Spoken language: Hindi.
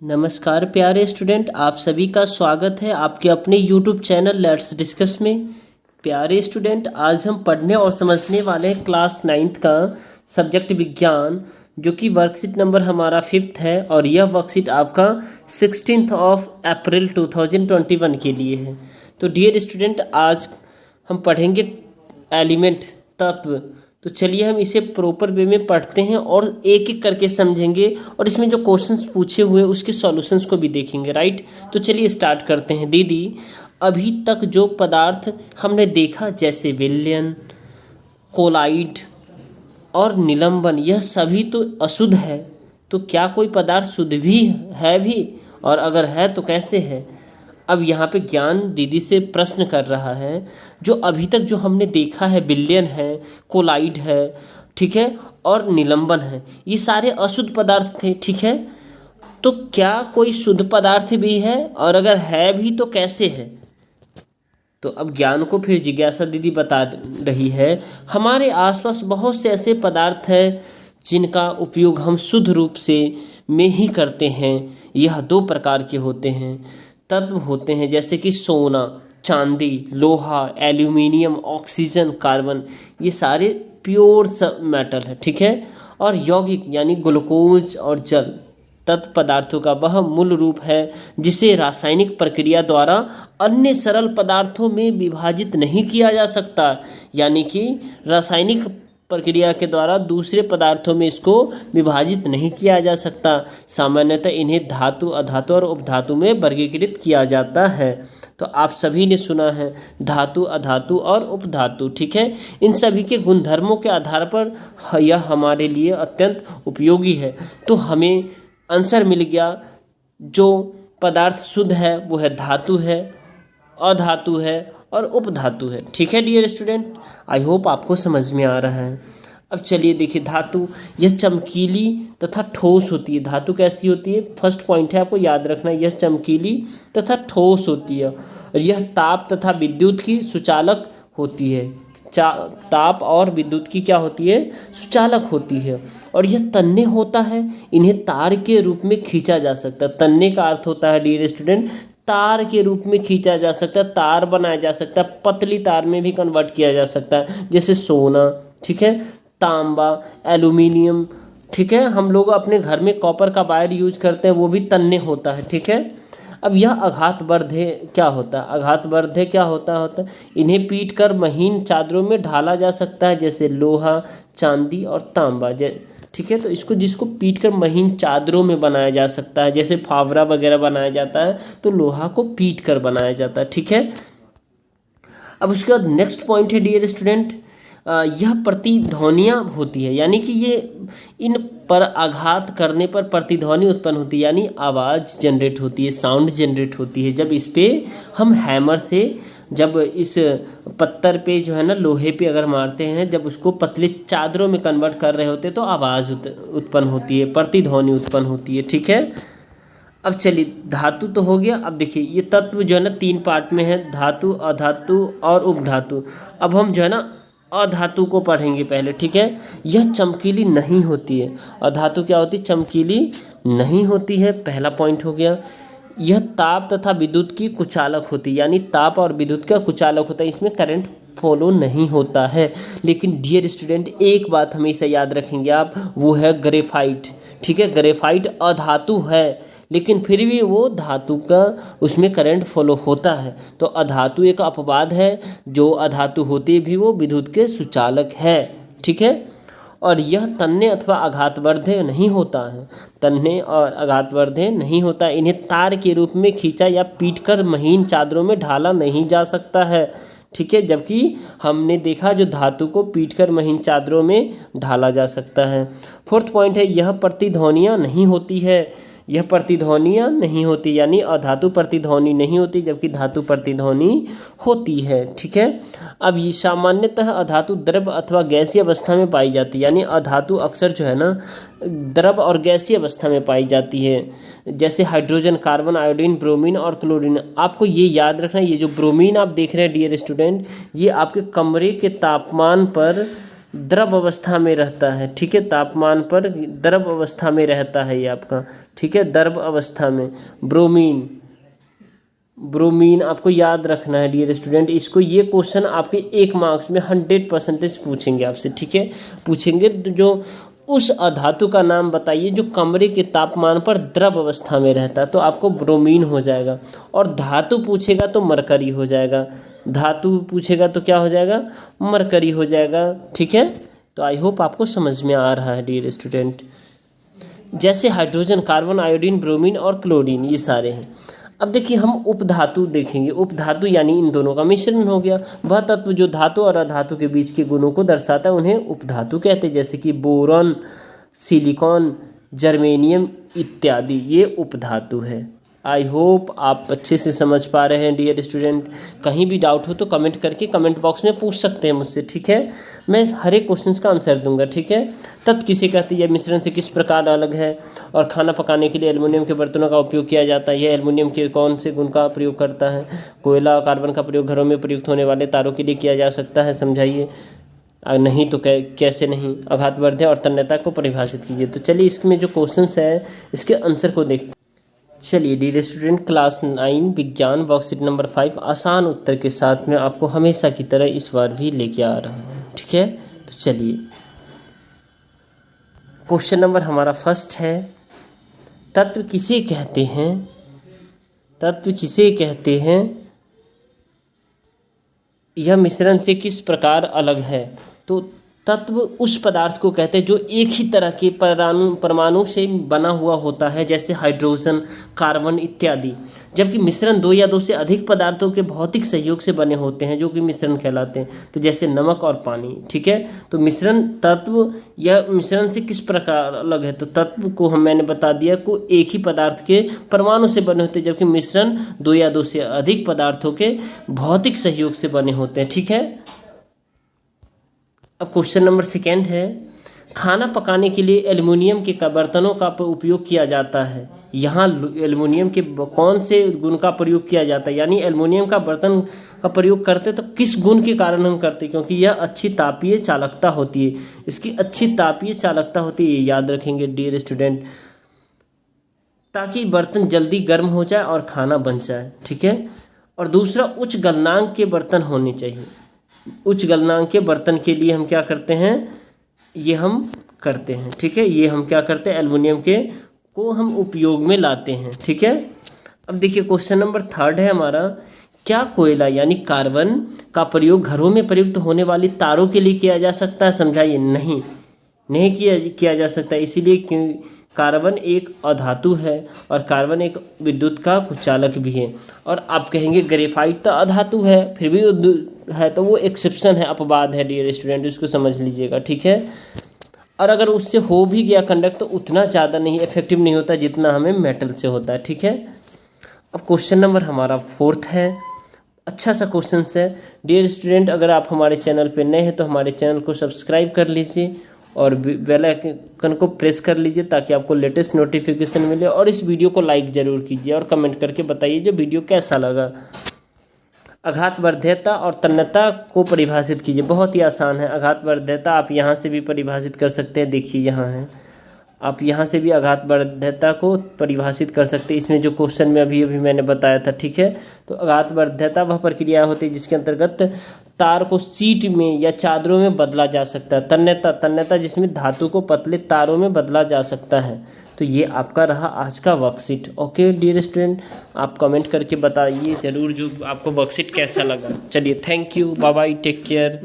नमस्कार प्यारे स्टूडेंट, आप सभी का स्वागत है आपके अपने YouTube चैनल लेट्स डिस्कस में। प्यारे स्टूडेंट, आज हम पढ़ने और समझने वाले हैं क्लास 9th का सब्जेक्ट विज्ञान, जो कि वर्कशीट नंबर हमारा 5th है और यह वर्कशीट आपका 16 अप्रैल 2021 के लिए है। तो डियर स्टूडेंट, आज हम पढ़ेंगे एलिमेंट तत्व। तो चलिए हम इसे प्रॉपर वे में पढ़ते हैं और एक एक करके समझेंगे और इसमें जो क्वेश्चंस पूछे हुए उसके सॉल्यूशंस को भी देखेंगे। राइट, तो चलिए स्टार्ट करते हैं। दीदी, अभी तक जो पदार्थ हमने देखा जैसे विलयन, कोलाइड और निलंबन, यह सभी तो अशुद्ध है। तो क्या कोई पदार्थ शुद्ध भी है भी, और अगर है तो कैसे है? अब यहाँ पे ज्ञान दीदी से प्रश्न कर रहा है, जो अभी तक जो हमने देखा है विलयन है, कोलाइड है, ठीक है, और निलंबन है, ये सारे अशुद्ध पदार्थ थे। ठीक है, तो क्या कोई शुद्ध पदार्थ भी है, और अगर है भी तो कैसे है? तो अब ज्ञान को फिर जिज्ञासा दीदी बता रही है, हमारे आसपास बहुत से ऐसे पदार्थ हैं जिनका उपयोग हम शुद्ध रूप से में ही करते हैं। यह दो प्रकार के होते हैं, तत्व होते हैं, जैसे कि सोना, चांदी, लोहा, एल्यूमिनियम, ऑक्सीजन, कार्बन, ये सारे प्योर मेटल है। ठीक है, और यौगिक यानी ग्लूकोज और जल तत्व पदार्थों का वह मूल रूप है जिसे रासायनिक प्रक्रिया द्वारा अन्य सरल पदार्थों में विभाजित नहीं किया जा सकता। यानी कि रासायनिक प्रक्रिया के द्वारा दूसरे पदार्थों में इसको विभाजित नहीं किया जा सकता। सामान्यतः इन्हें धातु, अधातु और उपधातु में वर्गीकृत किया जाता है। तो आप सभी ने सुना है धातु, अधातु और उपधातु। ठीक है, इन सभी के गुणधर्मों के आधार पर यह हमारे लिए अत्यंत उपयोगी है। तो हमें आंसर मिल गया, जो पदार्थ शुद्ध है वो है धातु है, अधातु है और उपधातु है। ठीक है डियर स्टूडेंट, आई होप आपको समझ में आ रहा है। अब चलिए देखिए, धातु यह चमकीली तथा ठोस होती है। धातु कैसी होती है? फर्स्ट पॉइंट है, आपको याद रखना, यह चमकीली तथा ठोस होती है और यह ताप तथा विद्युत की सुचालक होती है। ताप और विद्युत की क्या होती है? सुचालक होती है। और यह तन्य होता है, इन्हें तार के रूप में खींचा जा सकता है। तन्य का अर्थ होता है डियर स्टूडेंट, तार के रूप में खींचा जा सकता है, तार बनाया जा सकता है, पतली तार में भी कन्वर्ट किया जा सकता है, जैसे सोना, ठीक है, तांबा, एल्यूमिनियम। ठीक है, हम लोग अपने घर में कॉपर का वायर यूज करते हैं, वो भी तन्य होता है। ठीक है, अब यह आघातवर्धे क्या होता है? आघातवर्धे क्या होता है? इन्हें पीट कर महीन चादरों में ढाला जा सकता है, जैसे लोहा, चांदी और तांबा। ठीक है, तो इसको जिसको पीट कर महीन चादरों में बनाया जा सकता है, जैसे फावड़ा वगैरह बनाया जाता है, तो लोहा को पीट कर बनाया जाता है। ठीक है, अब उसके बाद नेक्स्ट पॉइंट है डियर स्टूडेंट, यह प्रतिध्वनियाँ होती है, यानी कि ये इन पर आघात करने पर प्रतिध्वनि उत्पन्न होती है, यानी आवाज़ जनरेट होती है, साउंड जनरेट होती है। जब इस पे हम हैमर से, जब इस पत्थर पे जो है ना, लोहे पे अगर मारते हैं, जब उसको पतले चादरों में कन्वर्ट कर रहे होते हैं, तो आवाज़ उत्पन्न होती है, प्रतिध्वनि उत्पन्न होती है। ठीक है, अब चलिए धातु तो हो गया। अब देखिए, ये तत्व जो है ना 3 पार्ट में है, धातु, अधातु और उपधातु। अब हम जो है ना अधातु को पढ़ेंगे पहले। ठीक है, यह चमकीली नहीं होती है। अधातु क्या होती है? चमकीली नहीं होती है, पहला पॉइंट हो गया। यह ताप तथा विद्युत की कुचालक होती है, यानी ताप और विद्युत का कुचालक होता है, इसमें करंट फॉलो नहीं होता है। लेकिन डियर स्टूडेंट, एक बात हमेशा याद रखेंगे आप, वो है ग्रेफाइट। ठीक है, ग्रेफाइट अधातु है, लेकिन फिर भी वो धातु का उसमें करंट फॉलो होता है। तो अधातु एक अपवाद है, जो अधातु होते भी वो विद्युत के सुचालक है। ठीक है, और यह तन्य अथवा आघातवर्धे नहीं होता है, तन्य और आघातवर्धे नहीं होता। इन्हें तार के रूप में खींचा या पीटकर महीन चादरों में ढाला नहीं जा सकता है। ठीक है, जबकि हमने देखा जो धातु को पीटकर महीन चादरों में ढाला जा सकता है। फोर्थ पॉइंट है, यह प्रतिध्वनियाँ नहीं होती है। यह प्रतिध्वनियाँ नहीं होती, यानी अधातु प्रतिध्वनि नहीं होती, जबकि धातु प्रतिध्वनि होती है। ठीक है, अब ये सामान्यतः अधातु द्रव अथवा गैसीय अवस्था में पाई जाती है, यानी अधातु अक्सर जो है ना द्रव और गैसीय अवस्था में पाई जाती है, जैसे हाइड्रोजन, कार्बन, आयोडीन, ब्रोमीन और क्लोरीन। आपको ये याद रखना, ये जो ब्रोमीन आप देख रहे हैं डियर स्टूडेंट, ये आपके कमरे के तापमान पर द्रव अवस्था में रहता है, ठीक है, तापमान पर द्रव अवस्था में रहता है ये आपका, ठीक है, द्रव अवस्था में। ब्रोमीन, ब्रोमीन आपको याद रखना है डियर स्टूडेंट, इसको ये क्वेश्चन आपके 1 मार्क्स में 100% पूछेंगे आपसे, ठीक है, पूछेंगे। जो उस अधातु का नाम बताइए जो कमरे के तापमान पर द्रव अवस्था में रहता है, तो आपको ब्रोमीन हो जाएगा। और धातु पूछेगा तो मरकरी हो जाएगा, धातु पूछेगा तो क्या हो जाएगा, मरकरी हो जाएगा, ठीक है। तो आई होप आपको समझ में आ रहा है डियर स्टूडेंट। जैसे हाइड्रोजन, कार्बन, आयोडीन, ब्रोमीन और क्लोरीन, ये सारे हैं। अब देखिए हम उपधातु देखेंगे। उपधातु यानी इन दोनों का मिश्रण हो गया। वह तत्व जो धातु और अधातु के बीच के गुणों को दर्शाता है उन्हें उपधातु कहते हैं, जैसे कि बोरॉन, सिलिकॉन, जर्मेनियम इत्यादि, ये उपधातु है। आई होप आप अच्छे से समझ पा रहे हैं डियर स्टूडेंट। कहीं भी डाउट हो तो कमेंट करके कमेंट बॉक्स में पूछ सकते हैं मुझसे, ठीक है, मैं हर एक क्वेश्चन का आंसर दूंगा, ठीक है। तत्व किसे कहते हैं, यह मिश्रण से किस प्रकार अलग है। और खाना पकाने के लिए एल्युमिनियम के बर्तनों का उपयोग किया जाता है, यह एल्युमिनियम के कौन से गुण का प्रयोग करता है। कोयला और कार्बन का प्रयोग घरों में प्रयुक्त होने वाले तारों के लिए किया जा सकता है, समझाइए। नहीं तो कैसे नहीं। आघातवर्धक और तन्यता को परिभाषित कीजिए। तो चलिए इसमें जो क्वेश्चन है इसके आंसर को देखते हैं। चलिए डियर स्टूडेंट, क्लास 9 विज्ञान वर्कशीट नंबर 5 आसान उत्तर के साथ में आपको हमेशा की तरह इस बार भी लेके आ रहा हूँ, ठीक है। तो चलिए क्वेश्चन नंबर हमारा फर्स्ट है, तत्व किसे कहते हैं, तत्व किसे कहते हैं, यह मिश्रण से किस प्रकार अलग है। तो तत्व उस पदार्थ को कहते हैं जो एक ही तरह के परमाणु से बना हुआ होता है, जैसे हाइड्रोजन, कार्बन इत्यादि। जबकि मिश्रण 2 या 2 से अधिक पदार्थों के भौतिक सहयोग से बने होते हैं, जो कि मिश्रण कहलाते हैं। तो जैसे नमक और पानी, ठीक है। तो मिश्रण तत्व यह मिश्रण से किस प्रकार अलग है, तो तत्व को मैंने बता दिया को एक ही पदार्थ के परमाणु से बने होते हैं, जबकि मिश्रण 2 या 2 से अधिक पदार्थों के भौतिक सहयोग से बने होते हैं, ठीक है। अब क्वेश्चन नंबर 2 है, खाना पकाने के लिए एल्युमिनियम के बर्तनों का उपयोग किया जाता है। यहाँ एल्युमिनियम के कौन से गुण का प्रयोग किया जाता है, यानी एल्युमिनियम का बर्तन का प्रयोग करते तो किस गुण के कारण हम करते, क्योंकि यह अच्छी तापीय चालकता होती है, इसकी अच्छी तापीय चालकता होती है, याद रखेंगे डियर स्टूडेंट, ताकि बर्तन जल्दी गर्म हो जाए और खाना बन जाए, ठीक है। और दूसरा, उच्च गलनांक के बर्तन होने चाहिए। उच्च गलनांक के बर्तन के लिए हम क्या करते हैं, ये हम करते हैं, ठीक है, ये हम क्या करते हैं, एल्युमिनियम के को हम उपयोग में लाते हैं, ठीक है। अब देखिए क्वेश्चन नंबर 3 है हमारा, क्या कोयला यानी कार्बन का प्रयोग घरों में प्रयुक्त होने वाली तारों के लिए किया जा सकता है, समझाइए। नहीं, नहीं किया जा सकता, इसीलिए क्यों, कार्बन एक अधातु है और कार्बन एक विद्युत का कुचालक भी है। और आप कहेंगे ग्रेफाइट तो अधातु है, फिर भी है, तो वो एक्सेप्शन है, अपवाद है डियर स्टूडेंट, इसको समझ लीजिएगा, ठीक है। और अगर उससे हो भी गया कंडक्ट तो उतना ज़्यादा नहीं इफेक्टिव नहीं होता जितना हमें मेटल से होता है, ठीक है। अब क्वेश्चन नंबर हमारा 4 है, अच्छा सा क्वेश्चन है डियर स्टूडेंट। अगर आप हमारे चैनल पे नए हैं तो हमारे चैनल को सब्सक्राइब कर लीजिए और बेल आइकन को प्रेस कर लीजिए ताकि आपको लेटेस्ट नोटिफिकेशन मिले। और इस वीडियो को लाइक ज़रूर कीजिए और कमेंट करके बताइए जो वीडियो कैसा लगा। आघातवर्धकता और तन्यता को परिभाषित कीजिए। बहुत ही आसान है। आघातवर्धकता आप यहाँ से भी परिभाषित कर सकते हैं, देखिए यहाँ है, आप यहाँ से भी आघातवर्धकता को परिभाषित कर सकते हैं, इसमें जो क्वेश्चन में अभी मैंने बताया था, ठीक है। तो आघातवर्धकता वह प्रक्रिया होती है जिसके अंतर्गत तार को शीट में या चादरों में बदला जा सकता है। तन्यता जिसमें धातु को पतले तारों में बदला जा सकता है। तो ये आपका रहा आज का वर्कशीट। ओके डियर स्टूडेंट, आप कमेंट करके बताइए ज़रूर जो आपको वर्कशीट कैसा लगा। चलिए, thank you, bye bye, take care.